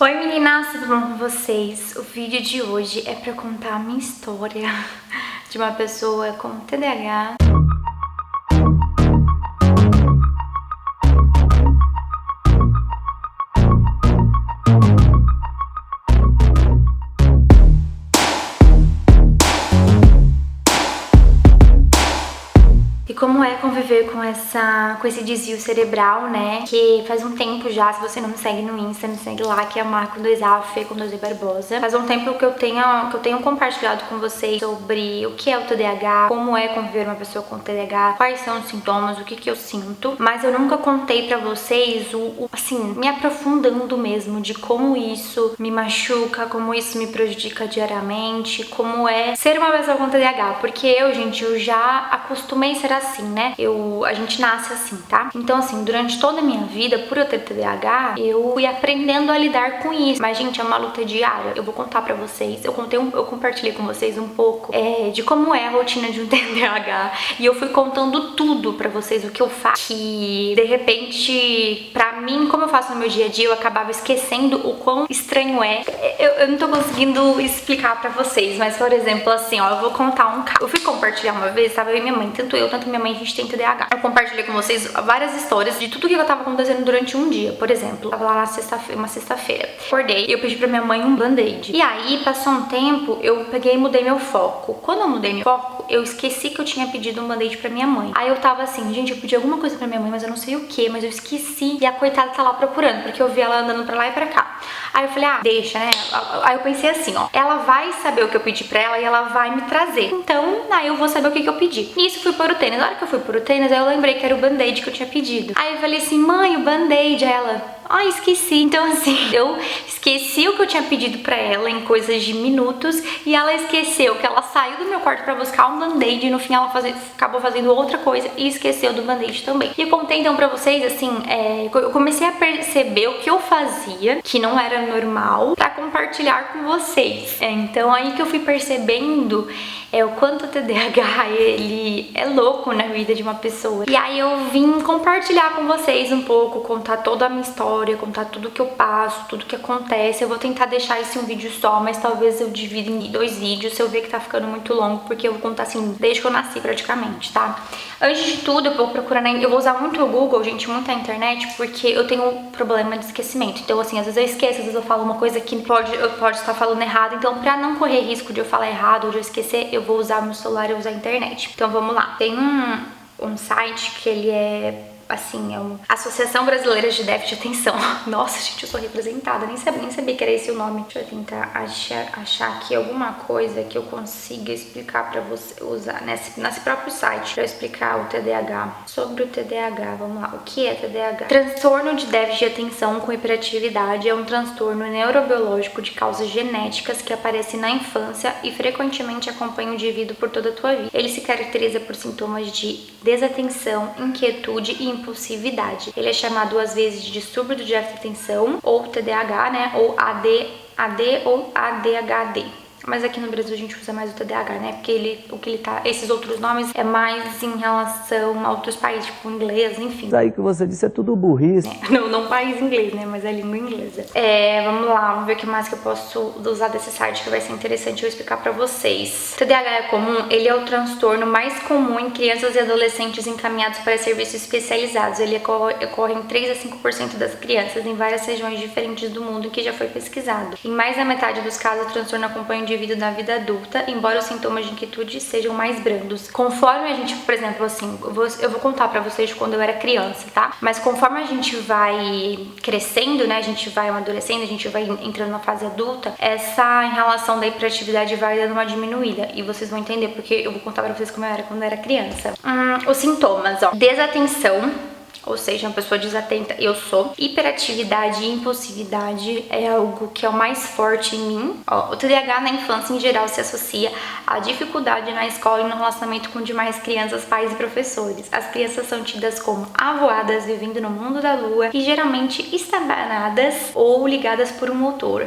Oi meninas, tudo bom com vocês? O vídeo de hoje é pra contar a minha história de uma pessoa com TDAH. E como é conviver com esse desvio cerebral, né? Que faz um tempo já, se você não me segue no Insta, me segue lá, que é Mar com 2A, Fê com 2E Barbosa. Faz um tempo que eu tenho compartilhado com vocês sobre o que é o TDAH, como é conviver uma pessoa com TDAH, quais são os sintomas, o que eu sinto. Mas eu nunca contei pra vocês assim, me aprofundando mesmo de como isso me machuca, como isso me prejudica diariamente, como é ser uma pessoa com TDAH. Porque eu já acostumei a ser assim, né? A gente nasce assim, tá? Então, assim, durante toda a minha vida, por eu ter TDAH, eu fui aprendendo a lidar com isso. Mas, gente, é uma luta diária. Eu vou contar pra vocês. Eu compartilhei com vocês um pouco de como é a rotina de um TDAH. E eu fui contando tudo pra vocês, o que eu faço. Que, de repente, pra mim, como eu faço no meu dia a dia, eu acabava esquecendo o quão estranho é. Eu não tô conseguindo explicar pra vocês, mas, por exemplo, assim, ó, eu vou contar um caso. Eu fui compartilhar uma vez, tava eu e minha mãe, tanto minha mãe, a gente tem TDAH. Eu compartilhei com vocês várias histórias de tudo que eu tava acontecendo durante um dia. Por exemplo, eu tava lá uma sexta-feira. Acordei e eu pedi pra minha mãe um band-aid. E aí, passou um tempo, eu peguei e mudei meu foco. Quando eu mudei meu foco, eu esqueci que eu tinha pedido um band-aid pra minha mãe. Aí eu tava assim, gente, eu pedi alguma coisa pra minha mãe, mas eu não sei o que, mas eu esqueci. E a coitada tá lá procurando, porque eu vi ela andando pra lá e pra cá. Aí eu falei, deixa, né? Aí eu pensei assim, ó, ela vai saber o que eu pedi pra ela e ela vai me trazer. Então, aí eu vou saber o que eu pedi. E isso fui por o tênis. Na hora que eu fui por o tênis, aí eu lembrei que era o band-aid que eu tinha pedido. Aí eu falei assim, mãe, o band-aid. Aí ela, esqueci. Então, assim, eu esqueci o que eu tinha pedido pra ela em coisas de minutos e ela esqueceu que ela saiu do meu quarto pra buscar um band-aid e no fim ela acabou fazendo outra coisa e esqueceu do band-aid também. E eu contei então pra vocês, assim, eu comecei a perceber o que eu fazia, que não era normal, pra compartilhar com vocês. Então, aí que eu fui percebendo o quanto o TDAH, ele é louco na vida de uma pessoa. E aí eu vim compartilhar com vocês um pouco, contar toda a minha história, contar tudo que eu passo, tudo que acontece. Eu vou tentar deixar esse um vídeo só, mas talvez eu divida em 2 vídeos se eu ver que tá ficando muito longo, porque eu vou contar assim, desde que eu nasci praticamente, tá? Antes de tudo, eu vou procurar eu vou usar muito o Google, gente, muito a internet, porque eu tenho um problema de esquecimento. Então, assim, às vezes eu esqueço, às vezes eu falo uma coisa que eu pode estar falando errado. Então, pra não correr risco de eu falar errado ou de eu esquecer, eu vou usar o meu celular e usar a internet. Então, vamos lá. Tem um site que ele é assim, Associação Brasileira de Déficit de Atenção. Nossa, gente, eu sou representada, nem sabia que era esse o nome. Deixa eu tentar achar aqui alguma coisa que eu consiga explicar pra você usar nesse próprio site, pra eu explicar o TDAH. Sobre o TDAH, vamos lá. O que é TDAH? Transtorno de déficit de atenção com hiperatividade é um transtorno neurobiológico de causas genéticas que aparece na infância e frequentemente acompanha o indivíduo por toda a tua vida. Ele se caracteriza por sintomas de desatenção, inquietude e impulsividade. Ele é chamado às vezes de distúrbio do déficit de atenção, ou TDAH, né? Ou AD ou ADHD. Mas aqui no Brasil a gente usa mais o TDAH, né? Porque esses outros nomes é mais em relação a outros países, tipo inglês, enfim. Isso aí que você disse é tudo burrice. Não país inglês, né? Mas a língua inglesa. Vamos lá, vamos ver o que mais que eu posso usar desse site que vai ser interessante eu explicar pra vocês. TDAH é comum, ele é o transtorno mais comum em crianças e adolescentes encaminhados para serviços especializados. Ele ocorre em 3 a 5% das crianças em várias regiões diferentes do mundo que já foi pesquisado. Em mais da metade dos casos, o transtorno acompanha o indivíduo na vida adulta, embora os sintomas de inquietude sejam mais brandos. Conforme a gente, por exemplo, assim, eu vou contar pra vocês de quando eu era criança, tá? Mas conforme a gente vai crescendo, né, a gente vai amadurecendo, a gente vai entrando na fase adulta, essa em relação da hiperatividade vai dando uma diminuída. E vocês vão entender porque eu vou contar pra vocês como eu era quando eu era criança. Os sintomas, ó. Desatenção, ou seja, uma pessoa desatenta, eu sou. Hiperatividade e impulsividade é algo que é o mais forte em mim. O TDAH na infância, em geral, se associa à dificuldade na escola e no relacionamento com demais crianças, pais e professores. As crianças são tidas como avoadas, vivendo no mundo da lua e geralmente estabanadas ou ligadas por um motor.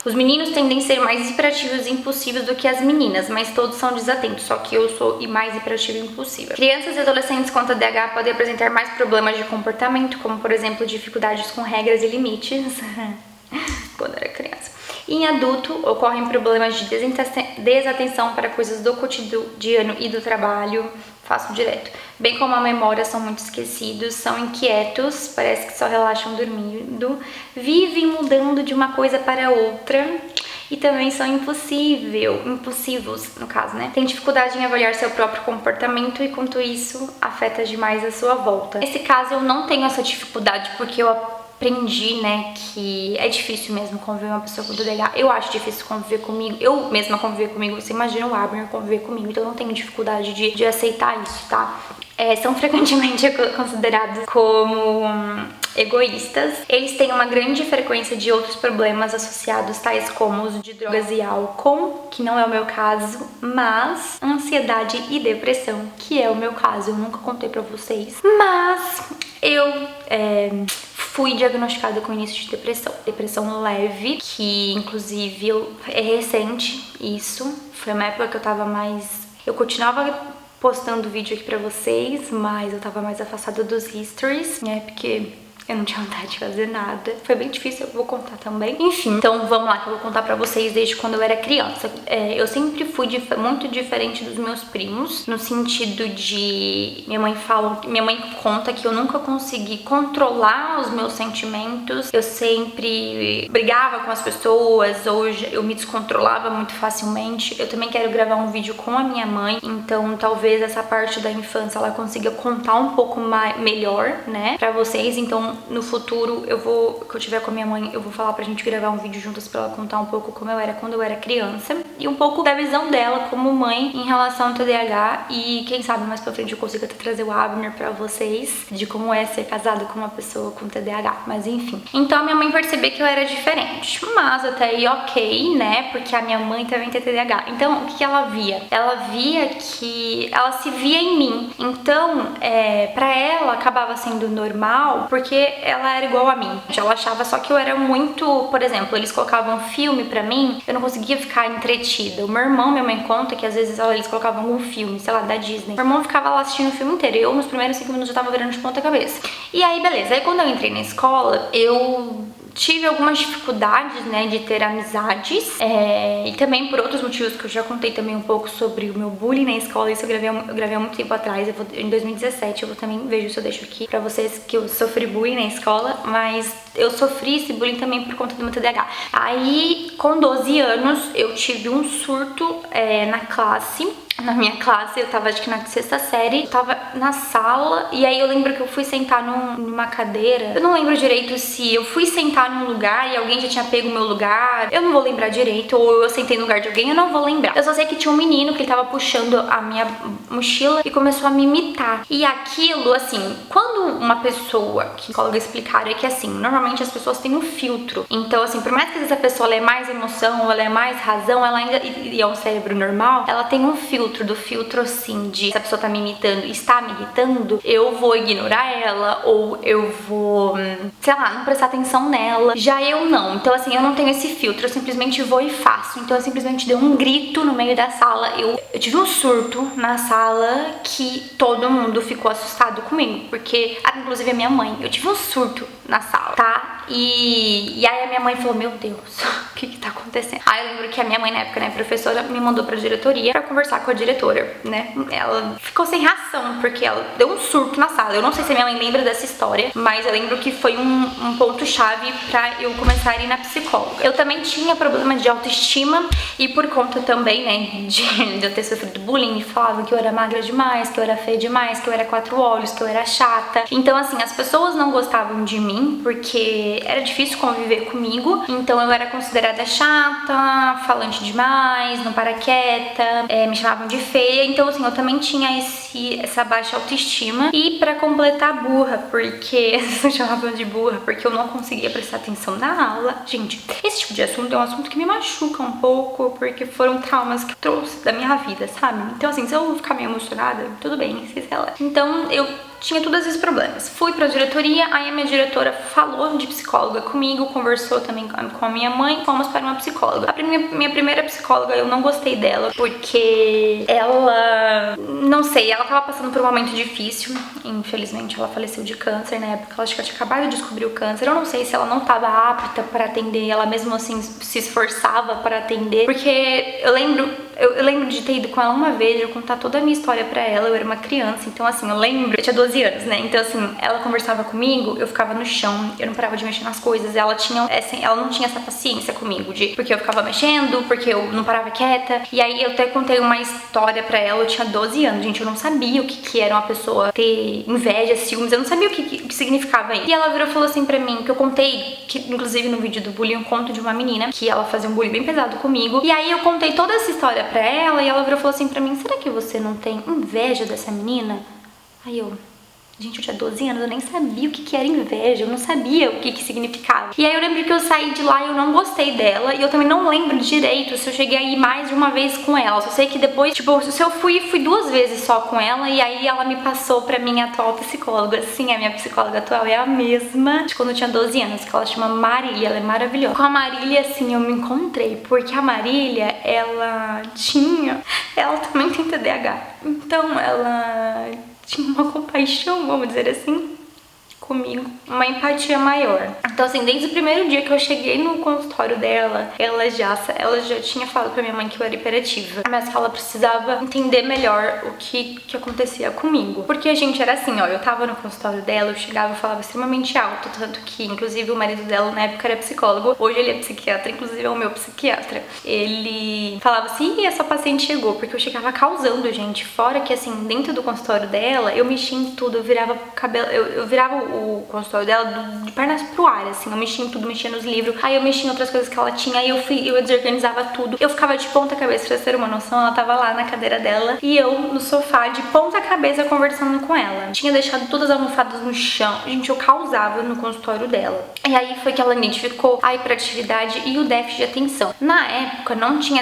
Os meninos tendem a ser mais hiperativos e impulsivos do que as meninas, mas todos são desatentos, só que eu sou mais hiperativa e impulsiva. Crianças e adolescentes com TDAH podem apresentar mais problemas de comportamento, como por exemplo dificuldades com regras e limites. Em adulto, ocorrem problemas de desatenção para coisas do cotidiano e do trabalho. Faço direto. Bem como a memória, são muito esquecidos, são inquietos, parece que só relaxam dormindo, vivem mudando de uma coisa para outra. E também são impulsivos, no caso, né? Tem dificuldade em avaliar seu próprio comportamento e, quanto isso, afeta demais a sua volta. Nesse caso, eu não tenho essa dificuldade porque eu aprendi, né, que é difícil mesmo conviver com uma pessoa com TDAH. Eu acho difícil conviver comigo, eu mesma conviver comigo. Você imagina o Abner conviver comigo, então eu não tenho dificuldade de aceitar isso, tá? São frequentemente considerados como egoístas. Eles têm uma grande frequência de outros problemas associados, tais como uso de drogas e álcool, que não é o meu caso, mas ansiedade e depressão, que é o meu caso. Eu nunca contei pra vocês, mas eu fui diagnosticada com início de depressão leve, que inclusive é recente isso. Foi uma época que eu continuava postando vídeo aqui pra vocês, mas eu tava mais afastada dos histories, né, porque eu não tinha vontade de fazer nada. Foi bem difícil, eu vou contar também. Enfim, então vamos lá que eu vou contar pra vocês desde quando eu era criança. Eu sempre fui muito diferente dos meus primos, no sentido de... Minha mãe conta que eu nunca consegui controlar os meus sentimentos. Eu sempre brigava com as pessoas, ou eu me descontrolava muito facilmente. Eu também quero gravar um vídeo com a minha mãe, então talvez essa parte da infância ela consiga contar um pouco melhor, né, pra vocês. Então no futuro, que eu tiver com a minha mãe, eu vou falar pra gente gravar um vídeo juntas pra ela contar um pouco como eu era quando eu era criança e um pouco da visão dela como mãe em relação ao TDAH, e quem sabe mais pra frente eu consiga até trazer o Abner pra vocês, de como é ser casado com uma pessoa com TDAH, mas enfim. Então a minha mãe percebeu que eu era diferente, mas até aí ok, né, porque a minha mãe também tem TDAH. Então o que ela via? Ela via que ela se via em mim, então pra ela acabava sendo normal, porque ela era igual a mim. Ela achava só que eu era muito... Por exemplo, eles colocavam um filme pra mim, eu não conseguia ficar entretida. O meu irmão, minha mãe conta que às vezes eles colocavam um filme, sei lá, da Disney. Meu irmão ficava lá assistindo o filme inteiro. Eu, nos primeiros 5 minutos, já tava virando de ponta cabeça. E aí, beleza. Aí, quando eu entrei na escola, eu tive algumas dificuldades, né, de ter amizades, e também por outros motivos que eu já contei também um pouco sobre o meu bullying na escola. Isso eu gravei há muito tempo atrás, em 2017, eu também vejo se eu deixo aqui pra vocês que eu sofri bullying na escola, mas eu sofri esse bullying também por conta do meu TDAH. Aí, com 12 anos, eu tive um surto na minha classe, eu tava acho que na 6ª série, eu tava na sala, e aí eu lembro que eu fui sentar numa cadeira, eu não lembro direito se eu fui sentar num lugar e alguém já tinha pego o meu lugar, eu não vou lembrar direito, ou eu sentei no lugar de alguém, eu não vou lembrar. Eu só sei que tinha um menino que ele tava puxando a minha mochila e começou a me imitar. E aquilo, assim, quando uma pessoa, que o psicólogo explicaram, é que assim, normalmente as pessoas têm um filtro, então assim, por mais que essa pessoa ela é mais emoção, ela é mais razão, ela ainda, e é um cérebro normal, ela tem um filtro, assim, de se a pessoa tá me imitando e está me irritando, eu vou ignorar ela, ou eu vou, sei lá, não prestar atenção nela. Já eu não, então assim, eu não tenho esse filtro, eu simplesmente vou e faço. Então eu simplesmente dei um grito no meio da sala, eu tive um surto na sala que todo mundo ficou assustado comigo, porque, inclusive a minha mãe, eu tive um surto na sala, tá? E aí a minha mãe falou, meu Deus, o que tá acontecendo? Aí eu lembro que a minha mãe na época, né, professora, me mandou pra diretoria pra conversar com a diretora, né? Ela ficou sem reação, porque ela deu um surto na sala. Eu não sei se a minha mãe lembra dessa história, mas eu lembro que foi um ponto-chave pra eu começar a ir na psicóloga. Eu também tinha problema de autoestima, e por conta também, né, de eu ter sofrido bullying, falavam que eu era magra demais, que eu era feia demais, que eu era 4 olhos, que eu era chata. Então assim, as pessoas não gostavam de mim, porque era difícil conviver comigo, então eu era considerada chata, falante demais, não para quieta, me chamavam de feia. Então assim, eu também tinha essa baixa autoestima, e pra completar, burra, porque me chamavam de burra porque eu não conseguia prestar atenção na aula. Gente, esse tipo de assunto é um assunto que me machuca um pouco, porque foram traumas que eu trouxe da minha vida, sabe? Então assim, se eu ficar meio emocionada, tudo bem, vocês relaxam. Então eu tinha todos esses problemas. Fui pra diretoria, aí a minha diretora falou de psicóloga comigo, conversou também com a minha mãe, fomos para uma psicóloga. Minha primeira psicóloga, eu não gostei dela, porque ela, não sei, ela tava passando por um momento difícil. Infelizmente, ela faleceu de câncer na época, ela acho que ela tinha acabado de descobrir o câncer. Eu não sei se ela não tava apta para atender, ela mesmo assim se esforçava para atender, porque eu lembro de ter ido com ela uma vez, eu contar toda a minha história pra ela, eu era uma criança, então assim, eu tinha 12 anos, né, então assim, ela conversava comigo, eu ficava no chão, eu não parava de mexer nas coisas, ela não tinha essa paciência comigo, porque eu ficava mexendo, porque eu não parava quieta, e aí eu até contei uma história pra ela, eu tinha 12 anos, gente, eu não sabia o que era uma pessoa ter inveja, ciúmes, eu não sabia o que significava isso. E ela virou e falou assim pra mim, que eu contei, que inclusive no vídeo do bullying eu conto de uma menina, que ela fazia um bullying bem pesado comigo, e aí eu contei toda essa história pra ela, e ela virou e falou assim pra mim, será que você não tem inveja dessa menina? Aí eu, gente, eu tinha 12 anos, eu nem sabia o que era inveja, eu não sabia o que significava. E aí eu lembro que eu saí de lá e eu não gostei dela, e eu também não lembro direito se eu cheguei a ir mais de uma vez com ela. Só sei que depois, tipo, se eu fui 2 vezes só com ela, e aí ela me passou pra minha atual psicóloga. Sim, a minha psicóloga atual é a mesma de quando eu tinha 12 anos, que ela chama Marília, ela é maravilhosa. Com a Marília, assim, eu me encontrei, porque a Marília, ela também tem TDAH. Então, ela tinha uma compaixão, vamos dizer assim, comigo, uma empatia maior. Então assim, desde o primeiro dia que eu cheguei no consultório dela, ela já tinha falado pra minha mãe que eu era hiperativa, mas que ela precisava entender melhor o que acontecia comigo. Porque a gente era assim, ó, eu tava no consultório dela, eu chegava e falava extremamente alto, tanto que inclusive o marido dela na época era psicólogo, hoje ele é psiquiatra, inclusive é o meu psiquiatra. Ele falava assim, essa paciente chegou, porque eu chegava causando, gente, fora que assim, dentro do consultório dela, eu mexia em tudo, eu virava cabelo, eu virava o consultório dela de pernas pro ar, assim, eu mexia em tudo, mexia nos livros, aí eu mexia em outras coisas que ela tinha, aí eu desorganizava tudo, eu ficava de ponta cabeça, pra ter uma noção, ela tava lá na cadeira dela, e eu no sofá, de ponta cabeça, conversando com ela. Tinha deixado todas as almofadas no chão, gente, eu causava no consultório dela. E aí foi que ela identificou a hiperatividade e o déficit de atenção. Na época, não que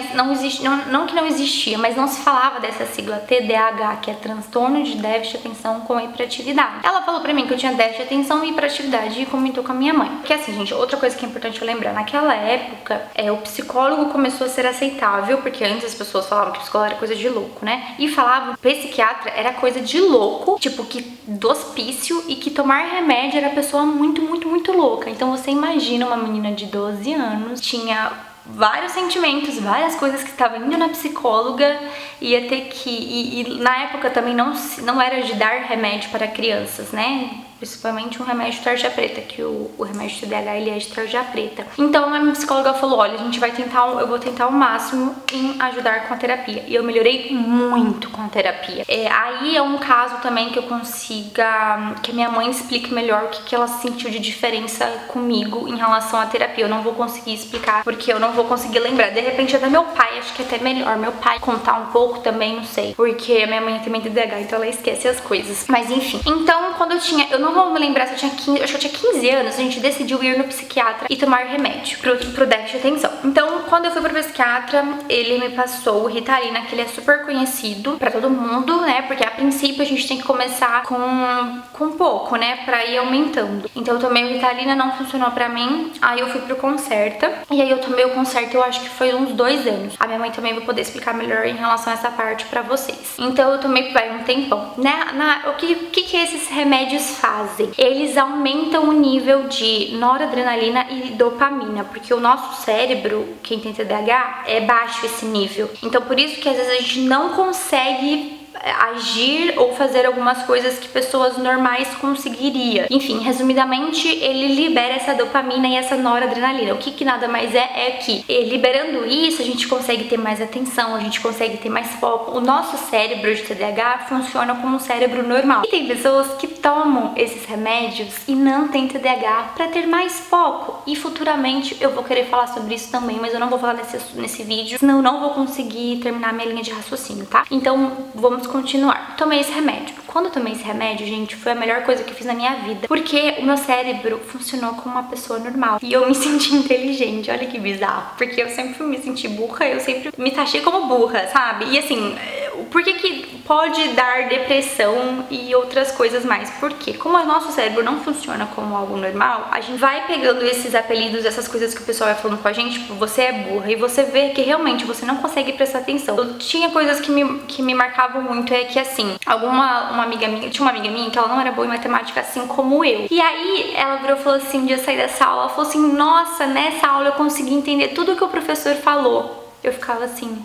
não existia, mas não se falava dessa sigla TDAH, que é transtorno de déficit de atenção com hiperatividade. Ela falou pra mim que eu tinha déficit de atenção e hiperatividade e comentou com a minha mãe. Porque assim, gente, outra coisa que é importante eu lembrar, naquela época, o psicólogo começou a ser aceitável, porque antes as pessoas falavam que psicólogo era coisa de louco, né? E falavam que psiquiatra era coisa de louco, tipo, que do hospício, e que tomar remédio era pessoa muito, muito, muito louca. Então você imagina uma menina de 12 anos, tinha vários sentimentos, várias coisas que estava indo na psicóloga, ia ter que... E na época também não era de dar remédio para crianças, né? Principalmente um remédio tarja preta, que o remédio TDAH ele é de tarja preta. Então a minha psicóloga falou, olha, eu vou tentar o máximo em ajudar com a terapia. E eu melhorei muito com a terapia. Aí é um caso também que eu consiga, que a minha mãe explique melhor o que ela sentiu de diferença comigo em relação à terapia. Eu não vou conseguir explicar, porque eu não vou conseguir lembrar. De repente até meu pai, acho que é até melhor meu pai contar um pouco também, não sei. Porque a minha mãe também tem TDAH, então ela esquece as coisas. Mas enfim. Então quando eu não vou me lembrar se eu tinha 15, acho que eu tinha 15 anos, a gente decidiu ir no psiquiatra e tomar remédio pro déficit de atenção. Então, quando eu fui pro psiquiatra, ele me passou o Ritalina, que ele é super conhecido pra todo mundo, né? Porque a princípio a gente tem que começar com pouco, né? Pra ir aumentando. Então eu tomei o Ritalina, não funcionou pra mim, aí eu fui pro Concerta, e aí eu tomei o Concerta, eu acho que foi uns 2 anos. A minha mãe também vai poder explicar melhor em relação a essa parte pra vocês. Então eu tomei um tempão, né? O que esses remédios fazem? Eles aumentam o nível de noradrenalina e dopamina, porque o nosso cérebro, quem tem TDAH, é baixo esse nível. Então por isso que às vezes a gente não consegue agir ou fazer algumas coisas que pessoas normais conseguiriam. Enfim, resumidamente, ele libera essa dopamina e essa noradrenalina. O que nada mais é que liberando isso, a gente consegue ter mais atenção, a gente consegue ter mais foco. O nosso cérebro de TDAH funciona como um cérebro normal. E tem pessoas que tomam esses remédios e não tem TDAH para ter mais foco. E futuramente eu vou querer falar sobre isso também, mas eu não vou falar nesse vídeo, senão eu não vou conseguir terminar minha linha de raciocínio, tá? Então, vamos continuar. Tomei esse remédio. Quando eu tomei esse remédio, gente, foi a melhor coisa que eu fiz na minha vida, porque o meu cérebro funcionou como uma pessoa normal e eu me senti inteligente. Olha que bizarro, porque eu sempre me senti burra, eu sempre me taxei como burra, sabe? E assim, por que pode dar depressão e outras coisas mais? Porque como o nosso cérebro não funciona como algo normal, a gente vai pegando esses apelidos, essas coisas que o pessoal vai falando com a gente, tipo, você é burra, e você vê que realmente você não consegue prestar atenção. Eu tinha coisas que me marcavam muito, é que assim, uma amiga minha, tinha uma amiga minha que ela não era boa em matemática assim como eu. E aí ela virou e falou assim, um dia eu saí dessa aula, ela falou assim, nossa, nessa aula eu consegui entender tudo que o professor falou. Eu ficava assim,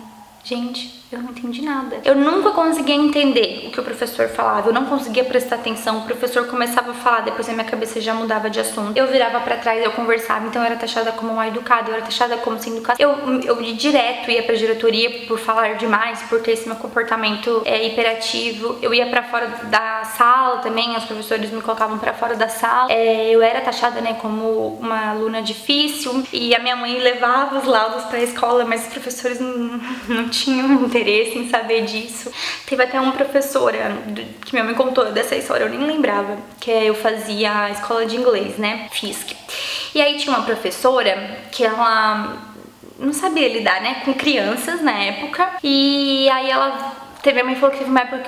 gente, eu não entendi nada. Eu nunca conseguia entender o que o professor falava, eu não conseguia prestar atenção. O professor começava a falar, depois a minha cabeça já mudava de assunto. Eu virava pra trás, eu conversava, então eu era taxada como mal educada, eu era taxada como sem educação. Eu direto ia pra diretoria por falar demais, por ter esse meu comportamento hiperativo. Eu ia pra fora da sala também, os professores me colocavam pra fora da sala. Eu era taxada, né, como uma aluna difícil, e a minha mãe levava os laudos pra escola, mas os professores não tinham interesse em saber disso. Teve até uma professora que minha mãe contou dessa história, eu nem lembrava, que eu fazia a escola de inglês, né, FISC. E aí tinha uma professora que ela não sabia lidar, né, com crianças na época, e aí minha mãe falou que teve uma época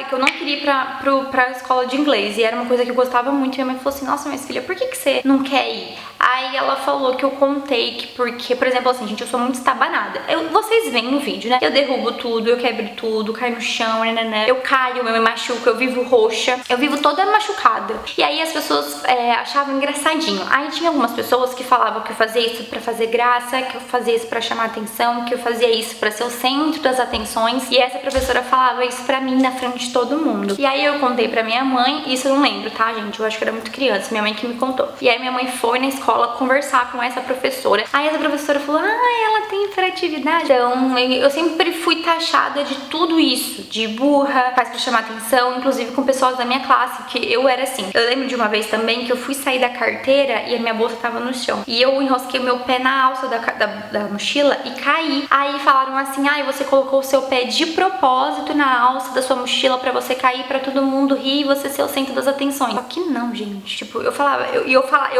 que eu não queria ir pra escola de inglês, e era uma coisa que eu gostava muito, e minha mãe falou assim, nossa, minha filha, por que você não quer ir? Aí ela falou que eu contei que porque, por exemplo, assim, gente, eu sou muito estabanada. Vocês veem no vídeo, né? Eu derrubo tudo, eu quebro tudo, caio no chão, eu caio, eu me machuco, eu vivo roxa, eu vivo toda machucada. E aí as pessoas achavam engraçadinho. Aí tinha algumas pessoas que falavam que eu fazia isso pra fazer graça, que eu fazia isso pra chamar atenção, que eu fazia isso pra ser o centro das atenções. E essa professora falava isso pra mim na frente de todo mundo. E aí eu contei pra minha mãe, isso eu não lembro, tá, gente? Eu acho que eu era muito criança, minha mãe que me contou. E aí minha mãe foi na escola conversar com essa professora. Aí essa professora falou, ela tem hiperatividade. Então, eu sempre fui taxada de tudo isso, de burra, faz pra chamar atenção, inclusive com pessoas da minha classe, que eu era assim. Eu lembro de uma vez também que eu fui sair da carteira e a minha bolsa tava no chão. E eu enrosquei meu pé na alça da mochila e caí. Aí falaram assim, você colocou o seu pé de propósito na alça da sua mochila pra você cair, pra todo mundo rir e você ser o centro das atenções. Só que não, gente. Tipo, eu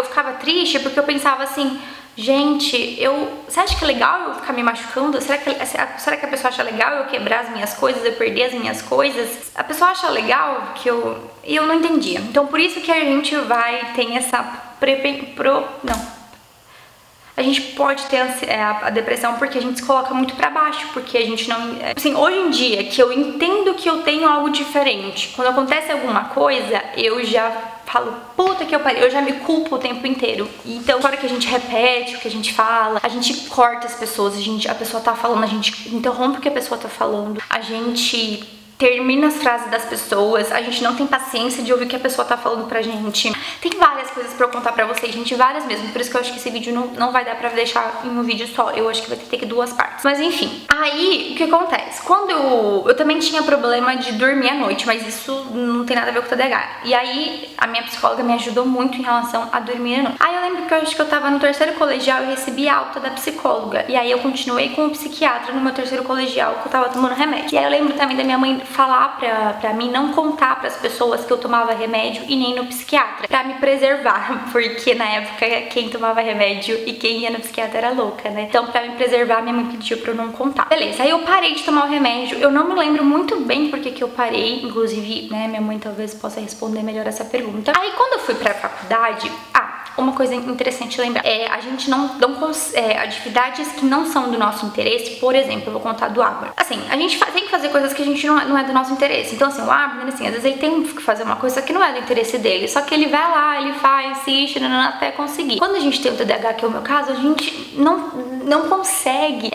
ficava triste porque eu pensava assim, gente, você acha que é legal eu ficar me machucando? Será que a pessoa acha legal eu quebrar as minhas coisas, eu perder as minhas coisas? A pessoa acha legal que E eu não entendia. Então por isso que a gente tem essa a gente pode ter a depressão porque a gente se coloca muito pra baixo, porque a gente não... Assim, hoje em dia, que eu entendo que eu tenho algo diferente, quando acontece alguma coisa, eu já falo, puta que eu parei, eu já me culpo o tempo inteiro. Então, na hora que a gente repete o que a gente fala, a gente corta as pessoas, a pessoa tá falando, a gente interrompe o que a pessoa tá falando, a gente termina as frases das pessoas, a gente não tem paciência de ouvir o que a pessoa tá falando pra gente. Tem várias coisas pra eu contar pra vocês, gente, várias mesmo, por isso que eu acho que esse vídeo não vai dar pra deixar em um vídeo só, eu acho que vai ter que 2 partes. Mas enfim, aí o que acontece? Quando eu também tinha problema de dormir à noite, mas isso não tem nada a ver com o TDAH. E aí a minha psicóloga me ajudou muito em relação a dormir à noite. Aí eu lembro que eu acho que eu tava no 3º colegial e recebi alta da psicóloga. E aí eu continuei com o psiquiatra no meu 3º colegial, que eu tava tomando remédio. E aí eu lembro também da minha mãe falar pra mim não contar pras pessoas que eu tomava remédio e nem no psiquiatra, pra me preservar, porque na época quem tomava remédio e quem ia no psiquiatra era louca, né? Então pra me preservar, minha mãe pediu pra eu não contar. Beleza, aí eu parei de tomar o remédio, eu não me lembro muito bem porque que eu parei, inclusive, né, minha mãe talvez possa responder melhor essa pergunta. Aí quando eu fui pra faculdade, uma coisa interessante lembrar, a gente não atividades que não são do nosso interesse, por exemplo, eu vou contar do Abner. Assim, a gente tem que fazer coisas que a gente não é do nosso interesse. Então assim, o Abner, assim, às vezes ele tem que fazer uma coisa que não é do interesse dele, só que ele vai lá, ele faz, insiste, até conseguir. Quando a gente tem o TDAH, que é o meu caso, a gente não consegue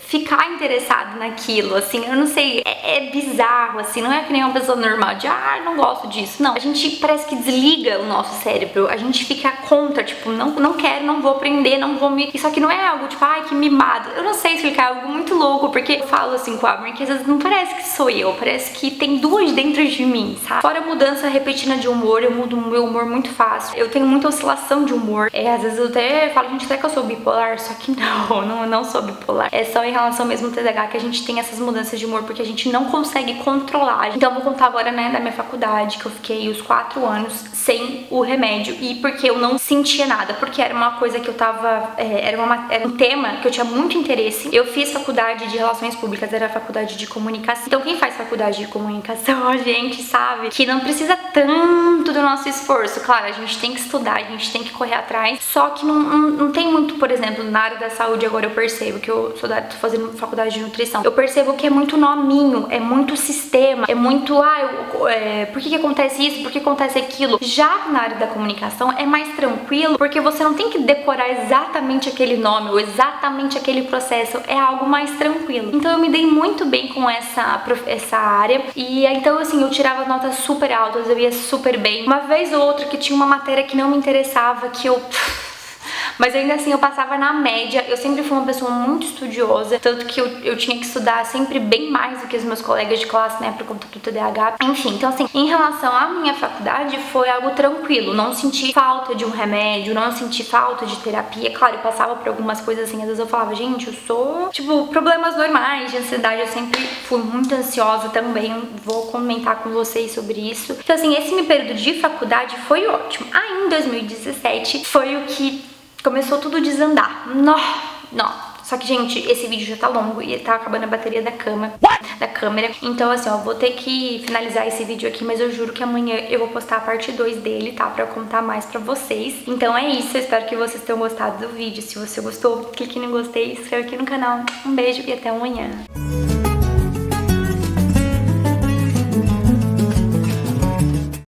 ficar interessado naquilo, assim, eu não sei, é bizarro, assim, não é que nem uma pessoa normal de, não gosto disso, não, a gente parece que desliga o nosso cérebro, a gente fica contra, tipo, não quero, não vou aprender, não vou me... Isso aqui não é algo, tipo, que mimado, eu não sei explicar, é algo muito louco, porque eu falo assim com a Abner, que às vezes não parece que sou eu, parece que tem duas dentro de mim, sabe? Fora a mudança repentina de humor, eu mudo o meu humor muito fácil, eu tenho muita oscilação de humor, às vezes eu até falo, gente, até que eu sou bipolar, só que não sou bipolar, é só em relação mesmo ao TDAH, que a gente tem essas mudanças de humor porque a gente não consegue controlar. Então eu vou contar agora, né, da minha faculdade, que eu fiquei os 4 anos sem o remédio e porque eu não sentia nada, porque era uma coisa que eu tava, era um tema que eu tinha muito interesse. Eu fiz faculdade de Relações Públicas, era a faculdade de comunicação. Então quem faz faculdade de comunicação, a gente sabe que não precisa tanto do nosso esforço. Claro, a gente tem que estudar, a gente tem que correr atrás, só que não tem muito, por exemplo, na área da saúde agora eu percebo que eu tô fazendo faculdade de nutrição. Eu percebo que é muito nominho, é muito sistema, é muito, por que acontece isso, por que acontece aquilo. Já na área da comunicação é mais tranquilo, porque você não tem que decorar exatamente aquele nome ou exatamente aquele processo, é algo mais tranquilo. Então eu me dei muito bem com essa área e então assim, eu tirava notas super altas, eu ia super bem. Uma vez ou outra que tinha uma matéria que não me interessava, que eu... Mas ainda assim eu passava na média. Eu sempre fui uma pessoa muito estudiosa, tanto que eu tinha que estudar sempre bem mais do que os meus colegas de classe, né, por conta do TDAH. Enfim, então assim, em relação à minha faculdade foi algo tranquilo. Não senti falta de um remédio, não senti falta de terapia. Claro, eu passava por algumas coisas assim, às vezes eu falava, gente, eu sou, tipo, problemas normais de ansiedade. Eu sempre fui muito ansiosa também, vou comentar com vocês sobre isso. Então assim, esse meu período de faculdade foi ótimo. Aí em 2017 foi o que começou tudo a desandar. Não. Só que, gente, esse vídeo já tá longo e tá acabando a bateria da câmera. Então, assim, ó, vou ter que finalizar esse vídeo aqui, mas eu juro que amanhã eu vou postar a parte 2 dele, tá? Pra contar mais pra vocês. Então é isso, eu espero que vocês tenham gostado do vídeo. Se você gostou, clique no gostei, se inscreve aqui no canal. Um beijo e até amanhã.